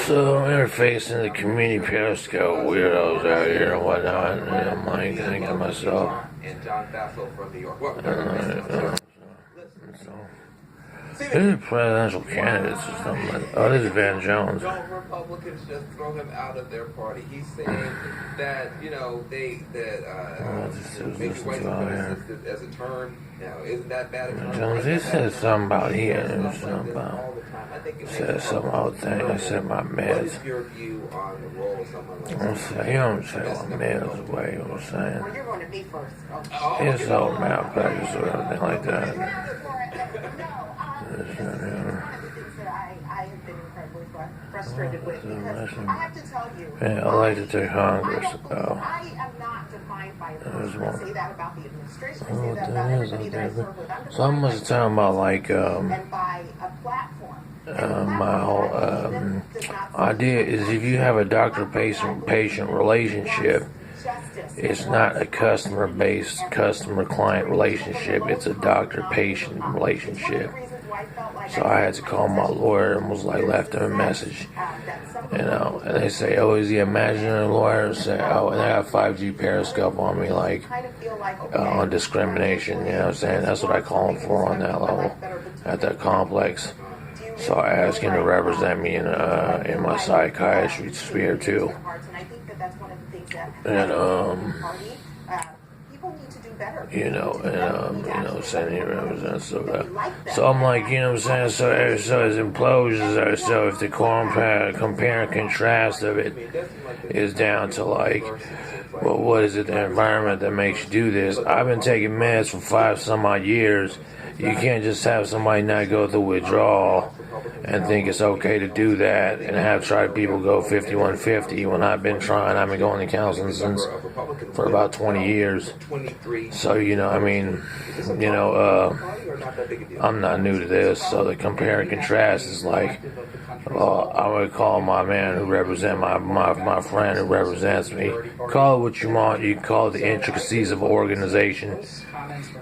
So interfacing the community Periscope weirdos out here and whatnot, and I'm like thinking to myself, so, who's the presidential candidates or something like that? Oh, this is Van Jones. Don't Republicans just throw him out of their party? He's saying that, maybe white supremacist as a term. Isn't that bad a term? Jones, he said something about something about. Said some old thing. I said my meds. What is your view on the role of someone like that? You don't say my meds away, you know what I'm saying? Well, you're going to be first. It's all malpractice or anything like that. One of the things that I have been incredibly frustrated with, because I have to tell you, yeah, I like to take Congress. I am not defined by a person. I say that about the administration. I say that about everybody that I serve with. So I'm just talking about like and by a platform. My whole idea is if you have a doctor-patient relationship, it's not a customer-based, customer-client relationship. It's a doctor-patient relationship. So I had to call my lawyer and was like, left him a message, and they say, oh, is he a imaginary lawyer? And say, oh, and I got 5G Periscope on me, like, on discrimination, you know what I'm saying? That's what I call him for on that level, at that complex. So I asked him to represent me in my psychiatry sphere too. And saying he represents so I'm like, you know what I'm saying, so his implosions so if the compare and contrast of it is down to like, well, what is it, the environment that makes you do this? I've been taking meds for 5 some odd years. You can't just have somebody not go through withdrawal and think it's okay to do that and have tried people go 5150 when I've been going to counseling since for about 20 years. So, I'm not new to this. So the compare and contrast is like, well, I'm going to call my man who represents my friend who represents me. Call it what you want. You can call it the intricacies of organization.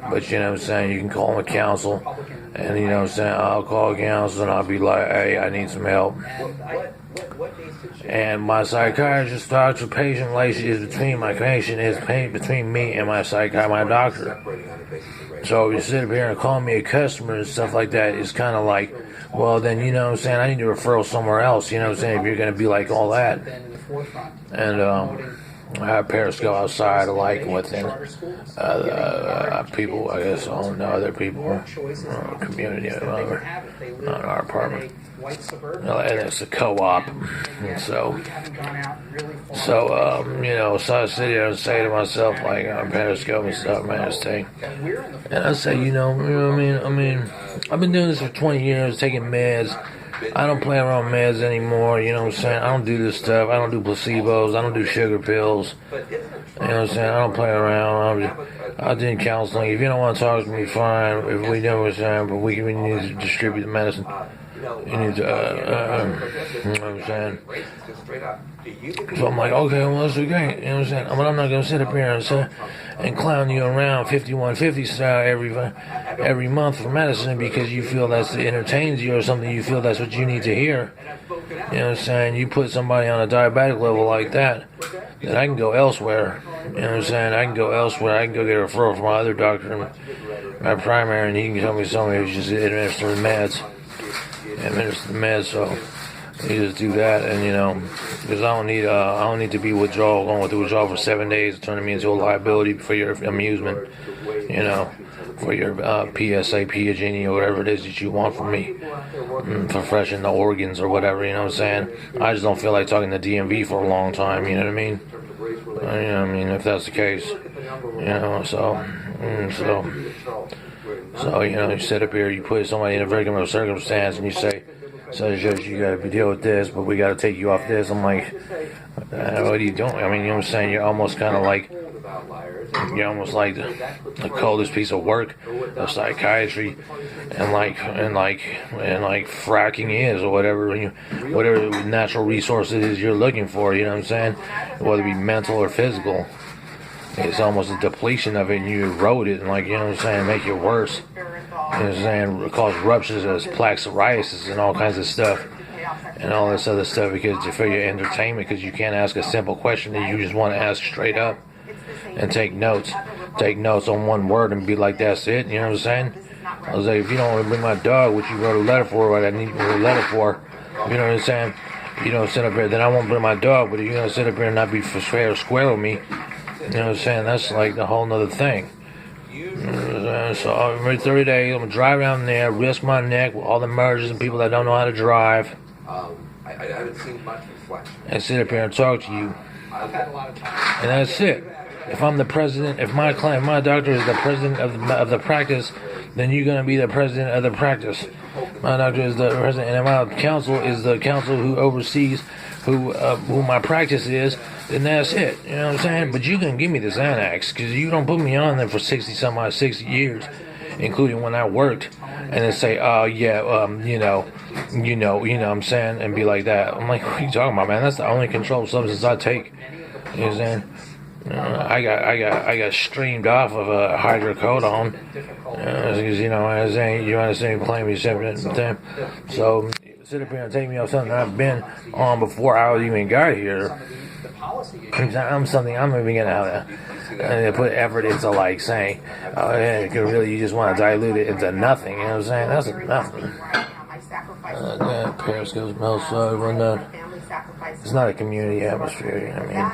But you know what I'm saying, you can call him a counsel. And you know what I'm saying, I'll call a counsel and I'll be like, hey, I need some help. And my psychiatrist, doctor-patient relationship is between my patient is between me and my doctor. So you sit up here and call me a customer and stuff like that, it's kind of like, well, then, you know what I'm saying, I need a referral somewhere else, you know what I'm saying, if you're going to be like all that. And, I have Periscope outside, like within people, I guess, own other people, community, whatever, not our apartment. And it's a co-op. And so I sit here and say to myself, like, on Periscope and stuff, man, this thing. And I say, you know what I mean, I've been doing this for 20 years, taking meds. I don't play around meds anymore, you know what I'm saying? I don't do this stuff. I don't do placebos. I don't do sugar pills. You know what I'm saying? I don't play around. I did counseling. If you don't want to talk to me, fine. If we know what's saying, but we need to distribute the medicine. You need to, you know what I'm saying? So I'm like, okay, well, that's okay. You know what I'm saying? But I'm not going to sit up here and clown you around 5150 style every month for medicine because you feel that entertains you or something. You feel that's what you need to hear. You know what I'm saying? You put somebody on a diabetic level like that, then I can go elsewhere. You know what I'm saying? I can go elsewhere. I can go get a referral from my other doctor, my primary, and he can tell me somebody who's just administering meds. So you just do that, and because I don't need to be going with the withdrawal for 7 days, turning me into a liability for your amusement, for your PSA, Piagini, or whatever it is that you want from me, for freshen the organs or whatever, you know what I'm saying? I just don't feel like talking to DMV for a long time, you know what I mean? If that's the case, So, you sit up here, you put somebody in a very circumstance, and you say, so Judge, you got to deal with this, but we got to take you off this. I'm like, what are you doing? You know what I'm saying? You're almost kind of like, the coldest piece of work of psychiatry, and like fracking is, or whatever natural resource it is you're looking for, you know what I'm saying? Whether it be mental or physical. It's almost a depletion of it, and you erode it, and you know what I'm saying, make it worse. You know what I'm saying, cause ruptures as plaque psoriasis and all kinds of stuff. and all this other stuff because for your entertainment, because you can't ask a simple question that you just want to ask straight up and take notes on one word and be like, that's it. You know what I'm saying? I was like, if you don't want to bring my dog, which you wrote a letter for, what I need a letter for, you know what I'm saying? You don't sit up here, then I won't bring my dog, but you're going to sit up here and not be fair or square with me. You know what I'm saying? That's like the whole nother thing. So every 30 days, I'm going to drive down there, risk my neck with all the mergers and people that don't know how to drive. I haven't seen much reflection. And sit up here and talk to you. I've had a lot of time. And that's it. If I'm the president, if my doctor is the president of the practice, then you're going to be the president of the practice. My doctor is the president, and my council is the council who oversees who my practice is, then that's it. You know what I'm saying? But you can give me the Xanax, because you don't put me on there for 60 years, including when I worked, and then say, oh yeah, you know what I'm saying, and be like that. I'm like, what are you talking about, man? That's the only controlled substance I take. You know what I'm saying? I got streamed off of a hydrocodone, because you know, as you understand, claim me something. So sit up here and take me off something I've been on before I even got here. I'm something I'm even getting out of. And they put effort into like saying, oh yeah, really you just want to dilute it into nothing. You know what I'm saying? That's nothing. Periscope's outside when it's not a community atmosphere. You know what I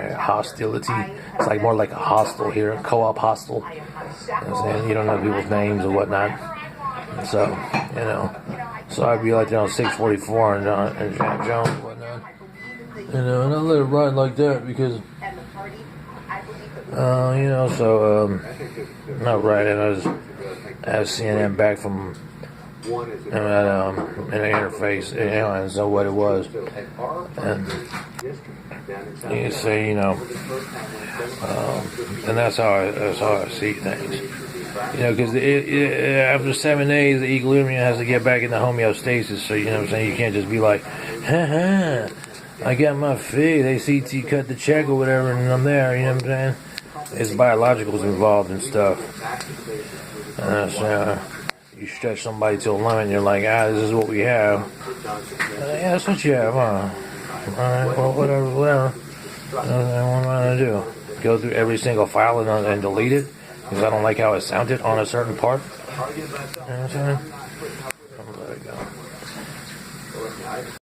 mean? Hostility. It's like more like a hostel here, a co-op hostel. You know what I'm saying? You don't know people's names or whatnot. So, you know. So I'd be like there on 644 and Jack Jones and whatnot. You know, and I let it ride like that because, you know, so, not right. And I have CNN back from, in an interface, you know, and so what it was. And you say, you know, and that's how I see things. You know, because after 7 days, the equilibrium has to get back into homeostasis. So, you know what I'm saying? You can't just be like, I got my fee. They CT cut the check or whatever, and I'm there. You know what I'm saying? It's biologicals involved and stuff. So, you stretch somebody to a limit, and you're like, this is what we have. Yeah, that's what you have, huh? Alright, well, whatever. What am I going to do? Go through every single file and delete it? Because I don't like how it sounded on a certain part. You know what I'm saying? I'll let it go.